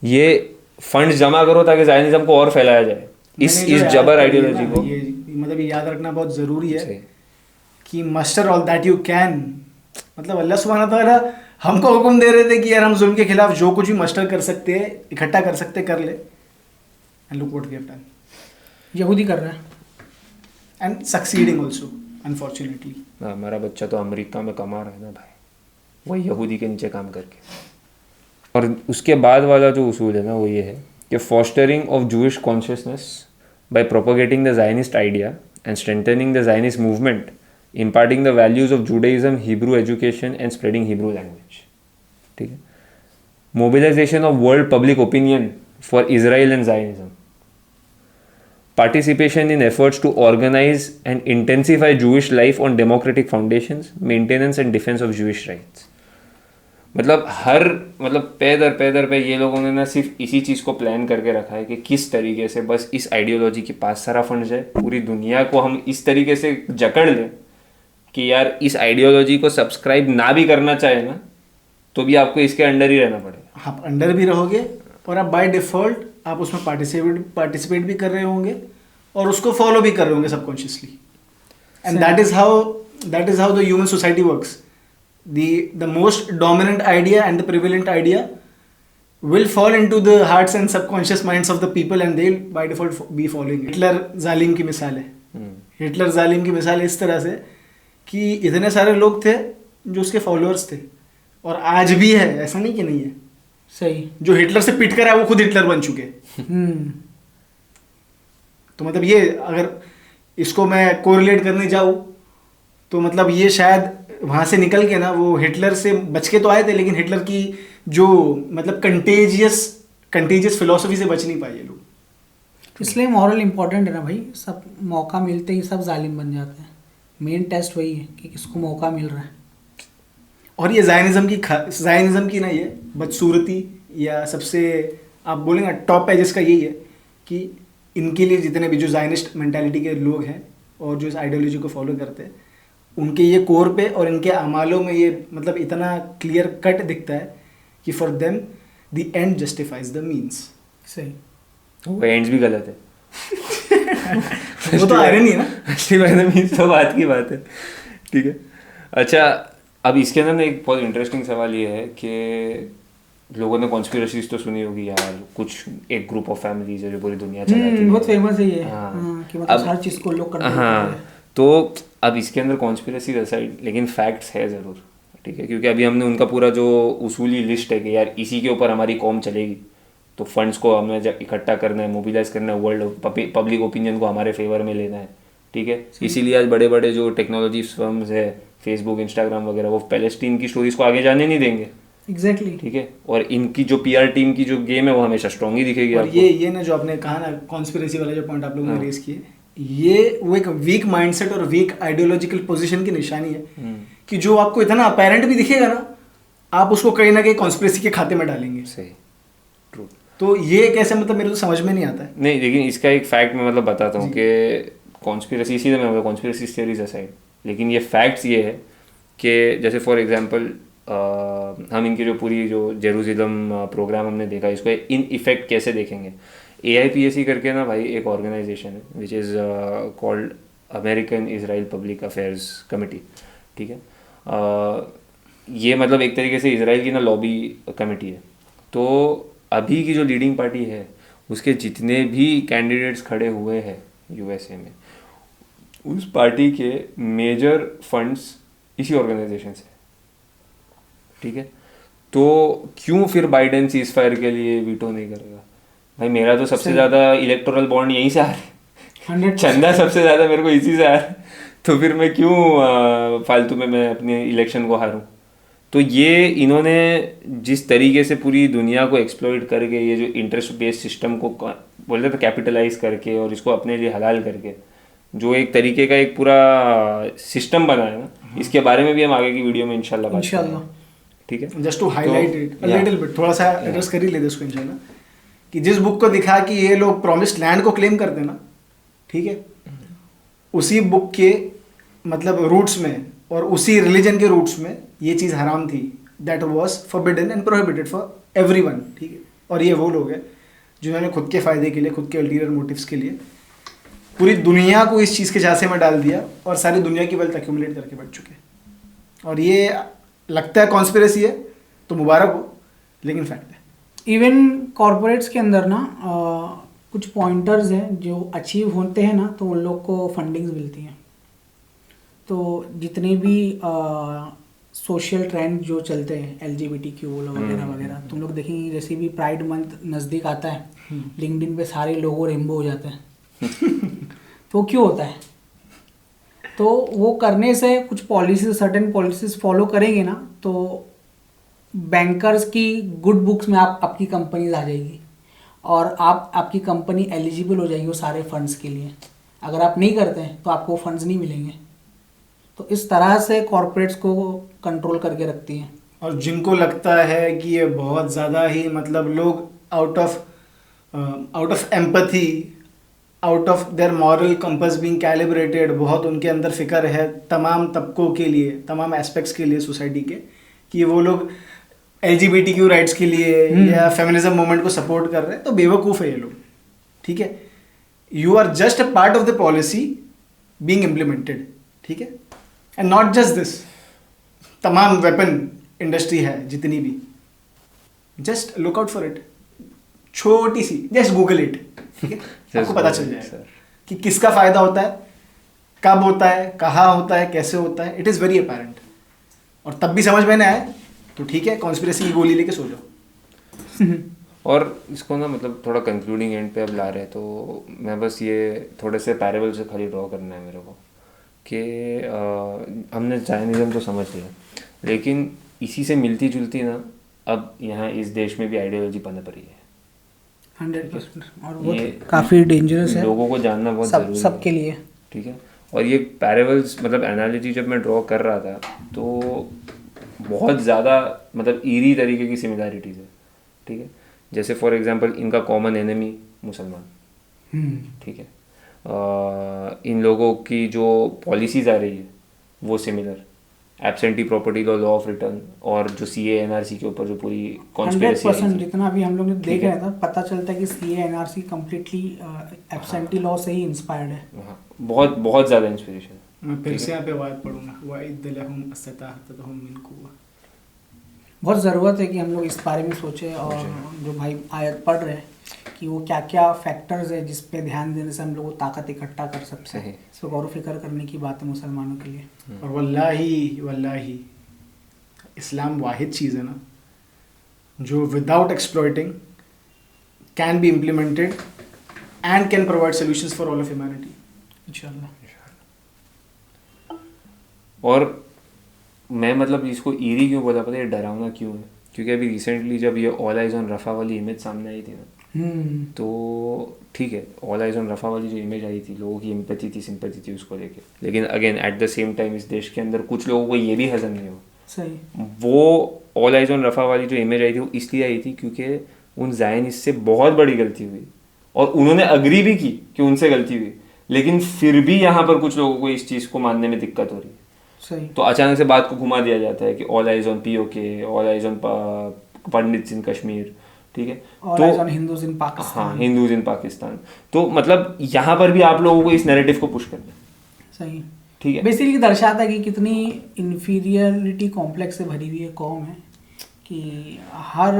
ये फंड्स जमा करो ताकि ज़ायनिज़्म को और फैलाया जाए, इस जबर आइडियोलॉजी को। ये मतलब ये याद रखना बहुत ज़रूरी है कि muster all that you can, मतलब अल्लाह सुब्हानहू व तआला हमको हुक्म दे रहे थे कि यार हम जुल्म के खिलाफ जो कुछ भी मस्टर कर सकते हैं, इकट्ठा कर सकते कर ले, and look what we have done. यहूदी कर रहा है एंड सक्सीडिंग आल्सो अनफॉर्चुनेटली। हमारा बच्चा तो अमेरिका में कमा रहा है ना भाई, वही यहूदी के नीचे काम करके। और उसके बाद वाला जो उसूल है ना वो ये है कि fostering of Jewish consciousness by propagating the Zionist idea and strengthening the Zionist movement, imparting the values of Judaism, Hebrew education and spreading Hebrew language, ठीक है। Mobilization of world public opinion for Israel and Zionism, participation in efforts to organize and intensify Jewish life on democratic foundations, maintenance and defense of Jewish rights। मतलब पैदर पे ये लोगों ने ना सिर्फ इसी चीज़ को प्लान करके रखा है कि किस तरीके से बस इस आइडियोलॉजी के पास सारा फंड जाए, पूरी दुनिया को हम इस तरीके से जकड़ लें कि यार इस आइडियोलॉजी को सब्सक्राइब ना भी करना चाहे ना तो भी आपको इसके अंडर ही रहना पड़ेगा। आप अंडर भी रहोगे और आप बाय डिफ़ॉल्ट आप उसमें पार्टिसिपेट भी कर रहे होंगे और उसको फॉलो भी कर रहे होंगे subconsciously. And that is how the human society works. The most dominant idea and the prevalent idea will fall into the hearts and subconscious minds of the people and they'll by default be following it. Hitler जालिम की मिसाल है। हिटलर जालिम की मिसाल इस तरह से कि इतने सारे लोग थे जो उसके फॉलोअर्स थे और आज भी है, ऐसा नहीं कि नहीं है। सही, जो हिटलर से पिट कर आए वो खुद हिटलर बन चुके। तो मतलब ये अगर इसको मैं कोरिलेट करने जाऊँ तो मतलब ये शायद वहाँ से निकल के ना वो हिटलर से बच के तो आए थे लेकिन हिटलर की जो मतलब कंटेजियस फिलॉसफी से बच नहीं पाए ये लोग। इसलिए मॉरल इंपॉर्टेंट है ना भाई, सब मौका मिलते ही सब जालिम बन जाते हैं। मेन टेस्ट वही है कि किसको मौका मिल रहा है। और ये ज़ायनिज़्म की ना ये बदसूरती या सबसे आप बोलेंगे टॉप है जिसका यही है कि इनके लिए जितने भी जो ज़ायनिस्ट मेंटालिटी के लोग हैं और जो इस आइडियोलॉजी को फॉलो करते हैं उनके ये कोर पे और इनके अमालों में ये मतलब इतना क्लियर कट दिखता है कि for them the end justifies the means. सही, वो एंड्स भी गलत है वो तो आयरनी है ना, जस्टिफाई द मीन्स तो बात की बात है, ठीक है। अच्छा, अब इसके अंदर ना एक बहुत इंटरेस्टिंग सवाल ये है कि लोगों ने कॉन्स्पिरेसीज तो सुनी होगी यार, कुछ एक ग्रुप ऑफ फैमिलीज है जो पूरी दुनिया चलाती है, बहुत फेमस है ये। हाँ। कि मतलब हर चीज़ को लोग करते हैं। हाँ, तो अब इसके अंदर कॉन्स्पिरेसी असाइड लेकिन फैक्ट्स है ज़रूर, ठीक है, क्योंकि अभी हमने उनका पूरा जो उसूली लिस्ट है कि यार इसी के ऊपर हमारी कौम चलेगी, तो फंड्स को हमें इकट्ठा करना है, मोबिलाइज करना है, वर्ल्ड पब्लिक ओपिनियन को हमारे फेवर में लेना है, ठीक है। इसीलिए आज बड़े बड़े जो टेक्नोलॉजी फर्म्स है, फेसबुक, इंस्टाग्राम वगैरह, वो पैलेस्टीन की स्टोरीज को आगे जाने नहीं देंगे। एग्जैक्टली, ठीक है। और इनकी जो PR टीम की जो गेम है वो हमेशा स्ट्रॉन्ग ही दिखेगी। और ये ना जो आपने कहा ना कॉन्स्पिरेसी वाला जो पॉइंट आप लोगों ने रेस किए, ये वो एक वीक माइंडसेट और वीक आइडियोलॉजिकल पोजीशन की निशानी है कि जो आपको इतना अपेरेंट भी दिखेगा ना, आप उसको कहीं ना कहीं कॉन्स्पिरेसी के खाते में डालेंगे। सही, ट्रू। तो ये कैसे, मतलब मेरे तो समझ में नहीं आता है। नहीं, लेकिन इसका एक फैक्ट मैं मतलब बताता हूँ कि कॉन्स्पिरेसी सीधे मैं कॉन्स्पिरेसी थियरीज असाइड, लेकिन ये फैक्ट्स ये है कि जैसे फॉर एग्जांपल हम इनकी जो पूरी जो जेरूसलम प्रोग्राम हमने देखा, इसको इन इफेक्ट कैसे देखेंगे। AIPAC करके ना भाई एक ऑर्गेनाइजेशन है which is called American Israel public affairs committee, ठीक है। ये मतलब एक तरीके से इसराइल की ना लॉबी कमेटी है। तो अभी की जो लीडिंग पार्टी है उसके जितने भी कैंडिडेट्स खड़े हुए हैं USA में, उस पार्टी के मेजर फंड्स इसी ऑर्गेनाइजेशन से, ठीक है। तो क्यों फिर बाइडेन सीज फायर के लिए वीटो नहीं करेगा? भाई मेरा तो सबसे ज़्यादा इलेक्टोरल बॉन्ड यहीं से आ रहा है, चंदा सबसे ज़्यादा मेरे को इसी से आ रहा है, तो फिर मैं क्यों फालतू में मैं अपने इलेक्शन को हारूं? तो ये इन्होंने जिस तरीके से पूरी दुनिया को एक्सप्लॉइट करके ये जो इंटरेस्ट बेस्ड सिस्टम को बोलते थे कैपिटलाइज करके और इसको अपने लिए हलाल करके जो एक तरीके का एक पूरा सिस्टम बना है ना, इसके बारे में भी हम आगे की वीडियो में इंशाल्लाह बात करेंगे, ठीक है। Just to highlight it a little bit, थोड़ा सा एड्रेस कर ही लेते इसको इंशाल्लाह, कि जिस बुक को दिखा कि ये लोग प्रॉमिस्ड लैंड को क्लेम करते हैं ना, ठीक है, उसी बुक के मतलब रूट्स में और उसी रिलीजन के रूट्स में ये चीज़ हराम थी, that was forbidden and prohibited for everyone, ठीक है। और ये वो लोग हैं जिन्होंने खुद के फ़ायदे के लिए, खुद के अल्टीरियर मोटिव्स के लिए पूरी दुनिया को इस चीज़ के झांसे में डाल दिया और सारी दुनिया की वेल्थ एक्यूमुलेट करके बैठ चुके हैं। और ये लगता है कॉन्स्पिरेसी है तो मुबारक हो, लेकिन फैक्ट है। इवन कॉरपोरेट्स के अंदर ना कुछ पॉइंटर्स हैं जो अचीव होते हैं ना तो उन लोग को फंडिंग्स मिलती हैं। तो जितने भी सोशल ट्रेंड जो चलते हैं LGBTQ वगैरह वगैरह, तुम लोग देखेंगे जैसे भी प्राइड मंथ नज़दीक आता है, लिंक्डइन पे सारे लोगो रेनबो हो जाते हैं। तो क्यों होता है? तो वो करने से कुछ पॉलिसीज, सर्टेन पॉलिसीज फॉलो करेंगे ना तो बैंकर्स की गुड बुक्स में आपकी कंपनीज आ जाएगी और आपकी कंपनी एलिजिबल हो जाएगी वो सारे फंड्स के लिए। अगर आप नहीं करते हैं तो आपको फंड्स नहीं मिलेंगे। तो इस तरह से कॉरपोरेट्स को कंट्रोल करके रखती हैं। और जिनको लगता है कि ये बहुत ज़्यादा ही मतलब लोग out of empathy, out of their moral compass being calibrated, बहुत उनके अंदर फिक्र है तमाम तबकों के लिए, तमाम एस्पेक्ट्स के लिए सोसाइटी के, कि वो लोग LGBTQ राइट्स के लिए या फेमिनिज्म मूवमेंट को सपोर्ट कर रहे हैं, तो बेवकूफ़ है ये लोग, ठीक है। You are just a part of the policy being implemented, ठीक है। एंड नॉट जस्ट दिस, तमाम वेपन इंडस्ट्री है जितनी भी, just look out for it, छोटी सी, जस्ट गूगल इट, ठीक है। आपको पता चल जाएगा कि किसका फायदा होता है, कब होता है, कहाँ होता है, कैसे होता है। It is very apparent. और तब भी समझ में ना आए तो ठीक है, कॉन्स्पिरेसी की गोली लेके सो जाओ। और इसको ना मतलब थोड़ा कंक्लूडिंग एंड पे अब ला रहे हैं, तो मैं बस ये थोड़े से पैरेबल से खाली ड्रॉ करना है मेरे को कि हमने जायनिज्म तो समझ लिया, लेकिन इसी से मिलती जुलती ना अब यहाँ इस देश में भी आइडियोलॉजी पनप रही है 100%। और वो काफ़ी डेंजरस है, लोगों को जानना बहुत ज़रूरी है सबके लिए, ठीक है। और ये पैरेबल्स मतलब एनालॉजी जब मैं ड्रॉ कर रहा था तो बहुत ज़्यादा मतलब ईरी तरीके की सिमिलैरिटीज़ है, ठीक है। जैसे फॉर एग्जांपल इनका कॉमन एनिमी मुसलमान, ठीक है। इन लोगों की जो पॉलिसीज़ आ रही है वो similar, absentee property law, law of return, और जो CA NRC के ऊपर जो पूरी कॉन्स्पिरेसी 100% जितना भी हम लोग ने देख रहे थे पता चलता है कि CA NRC completely absentee law से ही इंस्पायर्ड है। बहुत बहुत ज़्यादा इंस्पिरेशन। मैं फिर से यहाँ पे आयत पढ़ूंगा, वाइद लहुम अस्ताहतहुम मिन कुव्वा। बहुत ज़रूरत है कि हम लोग इस बारे में सोचें, और जो भाई आयत पढ़ रहे हैं कि वो क्या क्या फैक्टर्स है जिस पे ध्यान देने से हम लोग ताकत इकट्ठा कर सकते हैं। इस पर गौर फिक्र करने की बात है मुसलमानों के लिए। और वल्लाही इस्लाम वाहिद चीज़ है ना जो without exploiting can be implemented and can provide solutions for all of humanity इंशाल्लाह। और मैं मतलब इसको ईरी क्यों बोला, पता है डरावना क्यों है? क्योंकि अभी रिसेंटली जब ये ऑल आइज ऑन रफ़ा वाली इमेज सामने आई थी ना, तो ठीक है, ऑल आइज ऑन रफ़ा वाली जो इमेज आई थी, लोगों की एम्पैथी थी, सिंपैथी थी उसको लेके, लेकिन again at the same time इस देश के अंदर कुछ लोगों को ये भी हजम नहीं हुआ। सही। वो ऑल आइज ऑन रफ़ा वाली जो इमेज आई थी वो इसलिए आई थी क्योंकि उन ज़ायनिस्ट से बहुत बड़ी गलती हुई और उन्होंने अग्री भी की कि उनसे गलती हुई, लेकिन फिर भी यहाँ पर कुछ लोगों को इस चीज़ को मानने में दिक्कत हो रही है। सही। तो अचानक से बात को घुमा दिया जाता है कि all eyes on POK, all eyes on pandits in Kashmir, ठीक है, तो हिंदूज इन पाकिस्तान। हाँ, हिंदूज इन पाकिस्तान। तो मतलब यहाँ पर भी आप लोगों को इस नैरेटिव को पुश करना है। सही, ठीक है। बेसिकली दर्शाता है कि कितनी इन्फीरियरिटी कॉम्प्लेक्स से भरी हुई है कौम है, कि हर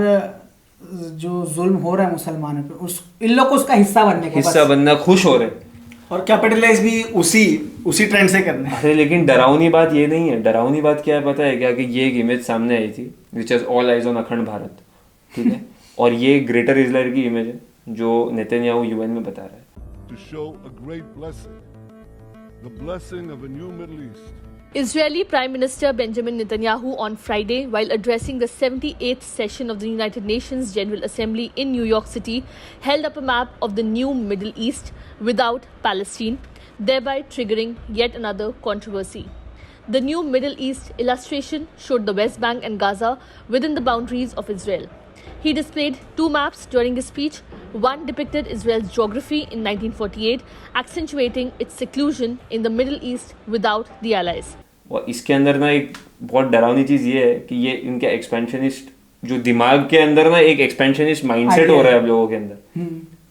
जो जुल्म हो रहा है मुसलमानों पे उस इन लोग को उसका हिस्सा बनने का हिस्सा बनना खुश हो रहे हैं। और कैपिटलाइज भी उसी उसी ट्रेंड से करना है। अरे लेकिन डरावनी बात ये नहीं है, डरावनी बात क्या है पता है क्या, कि ये एक इमेज सामने आई थी which is all eyes on अखंड भारत, ठीक है, और ये ग्रेटर इजराइल की इमेज है जो नेतन्याहू यूएन में बता रहा है। To show a great blessing, the blessing of a new Middle East. Israeli Prime Minister Benjamin Netanyahu on Friday, while addressing the 78th session of the United Nations General Assembly in New York City, held up a map of the new Middle East without Palestine, thereby triggering yet another controversy. The new Middle East illustration showed the West Bank and Gaza within the boundaries of Israel. He displayed two maps during his speech. One depicted Israel's geography in 1948, accentuating its seclusion in the Middle East without the Allies. और इसके अंदर ना एक बहुत डरावनी चीज़ ये है कि ये इनके एक्सपेंशनिस्ट जो दिमाग के अंदर ना एक एक्सपेंशनिस्ट माइंडसेट हो रहा है अब लोगों के अंदर,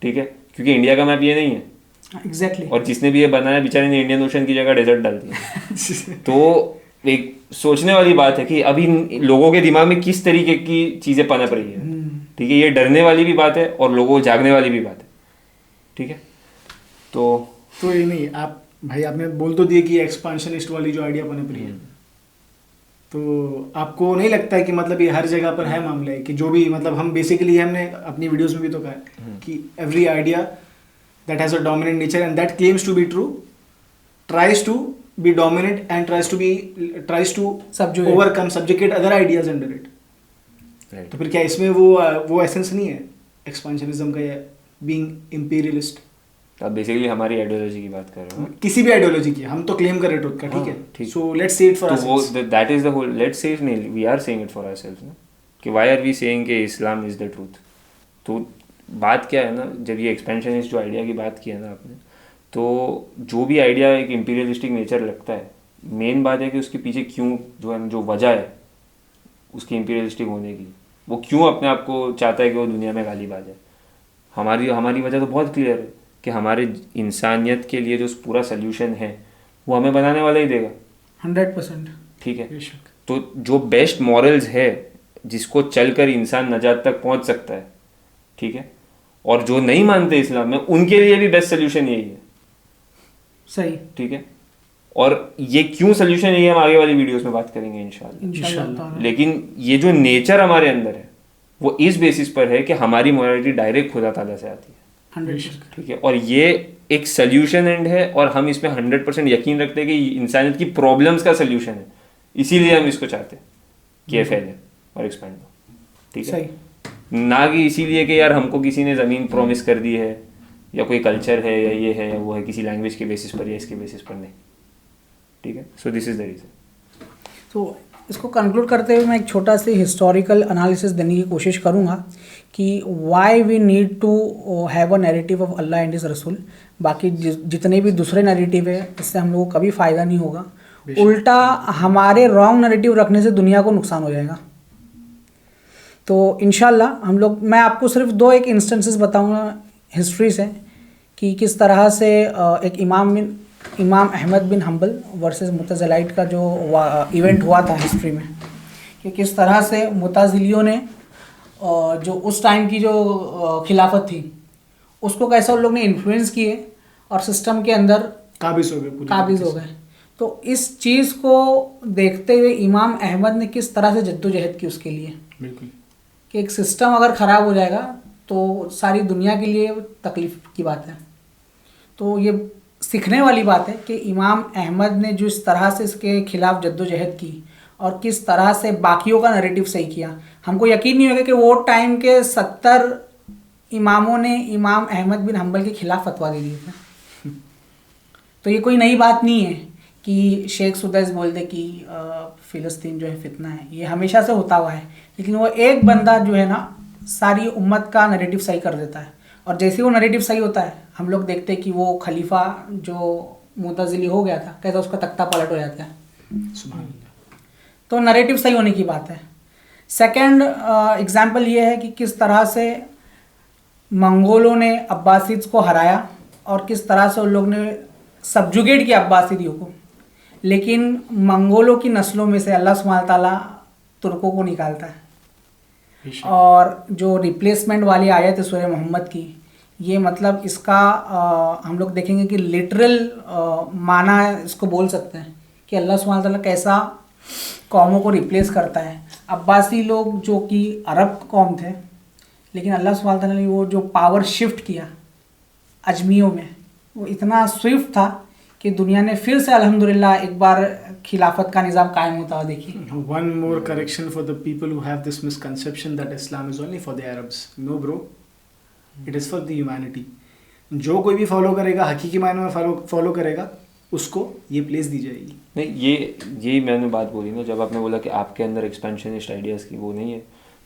ठीक है, क्योंकि इंडिया का मैप ये नहीं है एग्जैक्टली, और जिसने भी ये बनाया बेचारे ने इंडियन ओशन की जगह डेजर्ट डाल दिया। तो एक सोचने वाली बात है कि अभी लोगों के दिमाग में किस तरीके की चीज़ें पनप रही है, ठीक है, ये डरने वाली भी बात है और लोगों को जागने वाली भी बात है, ठीक है। तो ये नहीं, आप भाई आपने बोल तो दिए कि एक्सपांशनिस्ट वाली जो आइडिया पनप रही है, तो आपको नहीं लगता है कि मतलब ये हर जगह पर है मामला है कि जो भी मतलब हम बेसिकली हमने अपनी वीडियोस में भी तो कहा है कि every idea that has a dominant nature and that claims to be true tries to be dominate and tries to overcome subjugate other ideas under it. तो फिर क्या इसमें वो एसेंस नहीं है एक्सपांशनिज्म का या बीइंग इंपीरियलिस्ट? आप बेसिकली हमारी आइडियोलॉजी की बात कर रहे हो, किसी भी आइडियोलॉजी की, हम तो क्लेम कर रहे ट्रुथ का, ठीक है, so let's say it for ourselves. That is the whole, let's say it नहीं, we are saying it for ourselves ना, कि व्हाई आर वी सेइंग कि इस्लाम इज द ट्रूथ। तो बात क्या है ना, जब ये एक्सपेंशनिस्ट जो आइडिया की बात की है ना आपने, तो जो भी आइडिया एक इंपीरियलिस्टिक नेचर लगता है, मेन बात है कि उसके पीछे क्यों जो है जो वजह है उसकी इंपीरियलिस्टिक होने की, वो क्यों अपने आप को चाहता है कि वो दुनिया में गालिबाज है। हमारी वजह तो बहुत क्लियर है कि हमारे इंसानियत के लिए जो पूरा सल्यूशन है वो हमें बनाने वाला ही देगा 100%, ठीक है। तो जो बेस्ट मॉरल्स है जिसको चलकर इंसान नजात तक पहुंच सकता है, ठीक है, और जो नहीं मानते इस्लाम में उनके लिए भी बेस्ट सल्यूशन यही है, सही, ठीक है। और ये क्यों सल्यूशन यही हम आगे वाली वीडियोस में बात करेंगे इंशाल्लाह। लेकिन ये जो नेचर हमारे अंदर है वो इस बेसिस पर है कि हमारी मोरालिटी डायरेक्ट खुदा ताला से आती है, 100%, ठीक है, और ये एक सल्यूशन एंड है और हम इसमें 100% यकीन रखते हैं कि इंसानियत की प्रॉब्लम्स का सल्यूशन है, इसीलिए हम इसको चाहते हैं कि ये फैले और एक्सपेंड हो, ठीक है, ना कि इसीलिए कि यार हमको किसी ने ज़मीन प्रॉमिस कर दी है या कोई कल्चर है या ये है या वो है, किसी लैंग्वेज के बेसिस पर या इसके बेसिस पर नहीं, ठीक है। So this is the reason. तो इसको कंक्लूड करते हुए मैं एक छोटा सा हिस्टोरिकल एनालिसिस देने की कोशिश करूंगा कि why we need to have a narrative of अल्लाह एंड हिज रसूल। बाकी जितने भी दूसरे नैरेटिव है इससे हम लोगों को कभी फ़ायदा नहीं होगा, उल्टा हमारे रॉन्ग नैरेटिव रखने से दुनिया को नुकसान हो जाएगा। तो इंशाल्लाह हम लोग, मैं आपको सिर्फ दो एक इंस्टेंसेस बताऊंगा हिस्ट्री से कि किस तरह से एक इमाम अहमद बिन हम्बल वर्सेस मुतज़िलाइट का जो इवेंट हुआ था हिस्ट्री में, कि किस तरह से मुतज़िलियों ने जो उस टाइम की जो खिलाफत थी उसको कैसे उन लोग ने इन्फ्लुएंस किए और सिस्टम के अंदर काबिज हो गए। तो इस चीज़ को देखते हुए इमाम अहमद ने किस तरह से जद्दोजहद की उसके लिए, बिल्कुल, कि एक सिस्टम अगर ख़राब हो जाएगा तो सारी दुनिया के लिए तकलीफ की बात है। तो ये सीखने वाली बात है कि इमाम अहमद ने जो इस तरह से इसके खिलाफ जद्दोजहद की और किस तरह से बाकियों का नैरेटिव सही किया, हमको यकीन नहीं होगा कि वो टाइम के 70 इमामों ने इमाम अहमद बिन हम्बल के खिलाफ फतवा दे दिए थे। तो ये कोई नई बात नहीं है कि शेख सुदैस बोल दे कि फ़िलिस्तीन जो है फितना है, ये हमेशा से होता हुआ है। लेकिन वो एक बंदा जो है ना सारी उम्मत का नैरेटिव सही कर देता है, और जैसे वो नैरेटिव सही होता है हम लोग देखते हैं कि वो खलीफा जो मुतज़िली हो गया था कैसा उसका तख्ता पलट हो जाता है। सुभान अल्लाह। तो नैरेटिव सही होने की बात है। सेकंड एग्जाम्पल ये है कि किस तरह से मंगोलों ने अब्बासिद्स को हराया और किस तरह से उन लोग ने सबजुगेट किया अब्बासिदियों को, लेकिन मंगोलों की नस्लों में से अल्लाह सुब्हानहू तआला तुर्कों को निकालता है। और जो रिप्लेसमेंट वाली आयत है सूरह मोहम्मद की, ये मतलब इसका हम लोग देखेंगे कि लिटरल माना इसको बोल सकते हैं कि अल्लाह सुब्हानहू व तआला कैसा कौमों को रिप्लेस करता है। अब्बासी लोग जो कि अरब कौम थे, लेकिन अल्लाह सुब्हानहू व तआला ने वो जो पावर शिफ्ट किया अजमियों में, वो इतना स्विफ्ट था कि दुनिया ने फिर से अल्हम्दुलिल्लाह एक बार खिलाफत का निज़ाम कायम होता हुआ देखिए। One more correction for the people who have this misconception that Islam is only for the Arabs. No bro, it is for the humanity. जो कोई भी फॉलो करेगा, हकीकी मायने में फॉलो करेगा, उसको ये प्लेस दी जाएगी। नहीं, यही मैंने बात बोली ना, जब आपने बोला कि आपके अंदर एक्सपेंशनिस्ट आइडियाज़ की वो नहीं है,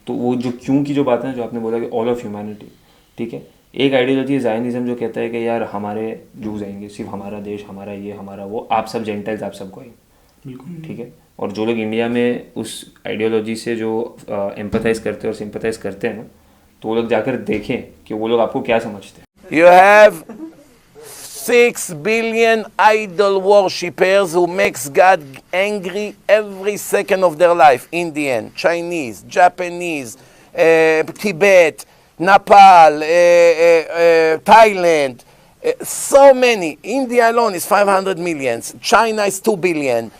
तो वो जो क्यों की जो बात है, जो आपने बोला कि ऑल ऑफ ह्यूमैनिटी, ठीक है। एक आइडियोलॉजी है ज़ायनिज़्म जो कहता है कि यार हमारे जूस आएंगे, सिर्फ हमारा देश, हमारा ये, हमारा वो, आप सब जेंटाइल्स, आप सब कोई, बिल्कुल ठीक है। और जो लोग इंडिया में उस आइडियोलॉजी से जो एम्पथाइज करते हैं और सिंपथाइज करते हैं ना, तो वो लोग जाकर देखें कि वो लोग आपको क्या समझते हैं। You have 6 billion idol worshippers who makes God angry every second of their life. Indian, Chinese, Japanese, Tibet, Nepal, Thailand, so many. India alone is 500 million. China is 2 billion.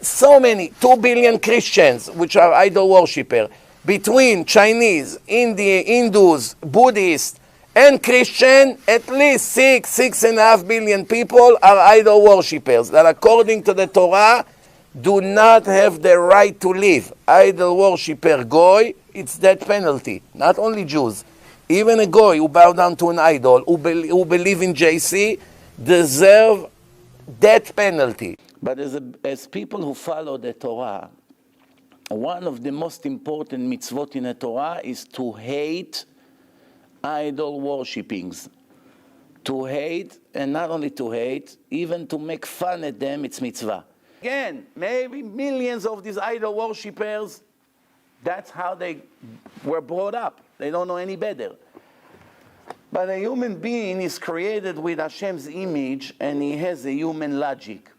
So many, 2 billion Christians, which are idol worshippers. Between Chinese, Hindus, Buddhists, and Christian, at least 6.5 billion people are idol worshippers that according to the Torah do not have the right to live. Idol worshipper goy, it's death penalty. Not only Jews, even a goy who bow down to an idol, who believe in JC, deserve death penalty. But as people who follow the Torah, one of the most important mitzvot in the Torah is to hate idol worshippings. To hate, and not only to hate, even to make fun at them, it's mitzvah. Again, maybe millions of these idol worshippers, that's how they were brought up. They don't know any better. But a human being is created with Hashem's image and he has a human logic.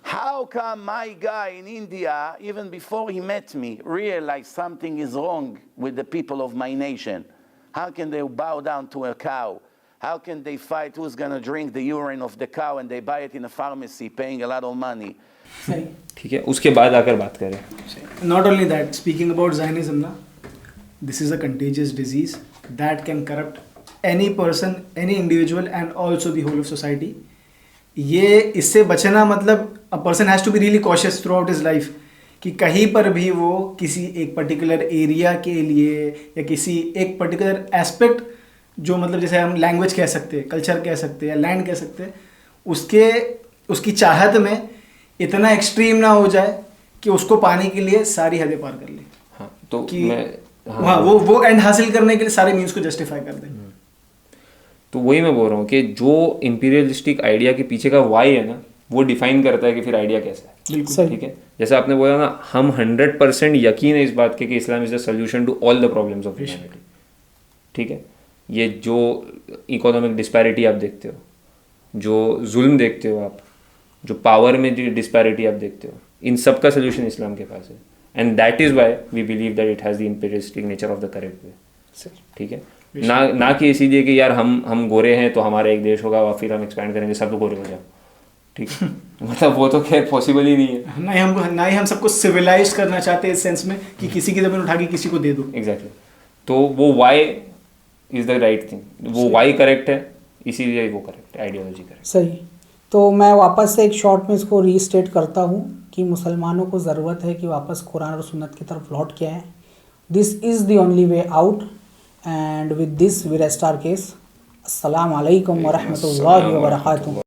How come my guy in India, even before he met me, realized something is wrong with the people of my nation? How can they bow down to a cow? How can they fight who's going to drink the urine of the cow and they buy it in a pharmacy paying a lot of money? ठीक है, उसके बाद आकर बात करें. Not only that, speaking about Zionism ना, this is a contagious disease that can corrupt any person, any individual and also the whole of society. ये इससे बचना मतलब a person has to be really cautious throughout his life कि कहीं पर भी वो किसी एक पर्टिकुलर एरिया के लिए या किसी एक पर्टिकुलर एस्पेक्ट जो मतलब जैसे हम लैंग्वेज कह सकते हैं, कल्चर कह सकते हैं या लैंड कह सकते हैं, उसकी चाहत में इतना एक्सट्रीम ना हो जाए कि उसको पाने के लिए सारी हदें पार कर ले. हाँ, तो कि मैं वो एंड हासिल करने के लिए सारे मीन्स को जस्टिफाई कर दें. तो वही मैं बोल रहा हूँ कि जो इंपीरियलिस्टिक आइडिया के पीछे का वाई है ना, वो डिफाइन करता है कि फिर आइडिया कैसा है. बिल्कुल ठीक है. जैसे आपने बोला ना, हम 100% यकीन है इस बात के कि Islam is the solution to all the problems of humanity. ठीक है. ये जो इकोनॉमिक डिस्पैरिटी आप देखते हो, जो जुल्म देखते हो आप, जो पावर में जो डिस्पैरिटी आप देखते हो, इन सब का सोल्यूशन इस्लाम के पास है. And that is why we believe that it has the imperialistic nature of the correct way. ठीक है. ना कि इसीलिए कि यार हम गोरे हैं तो हमारा एक देश होगा और फिर हम एक्सपैंड करेंगे, सब लोग गोरे हो जाओ. ठीक है. मतलब वो तो खैर पॉसिबल ही नहीं है. ना ही हम सबको सिविलाइज करना चाहते हैं इस सेंस में कि किसी की ज़मीन उठा के किसी को दे दो. एग्जैक्टली. तो वो why is the right thing. वो वाई करेक्ट है, इसीलिए वो करेक्ट है, आइडियोलॉजी करेक्ट. सही. तो मैं वापस से एक शॉर्ट में इसको रीस्टेट करता हूँ कि मुसलमानों को ज़रूरत है कि वापस कुरान और सुन्नत की तरफ लौट के आएँ. This is the only way out. And with this we rest our case. Assalamu alaikum wa rahmatullahi wa barakatuh.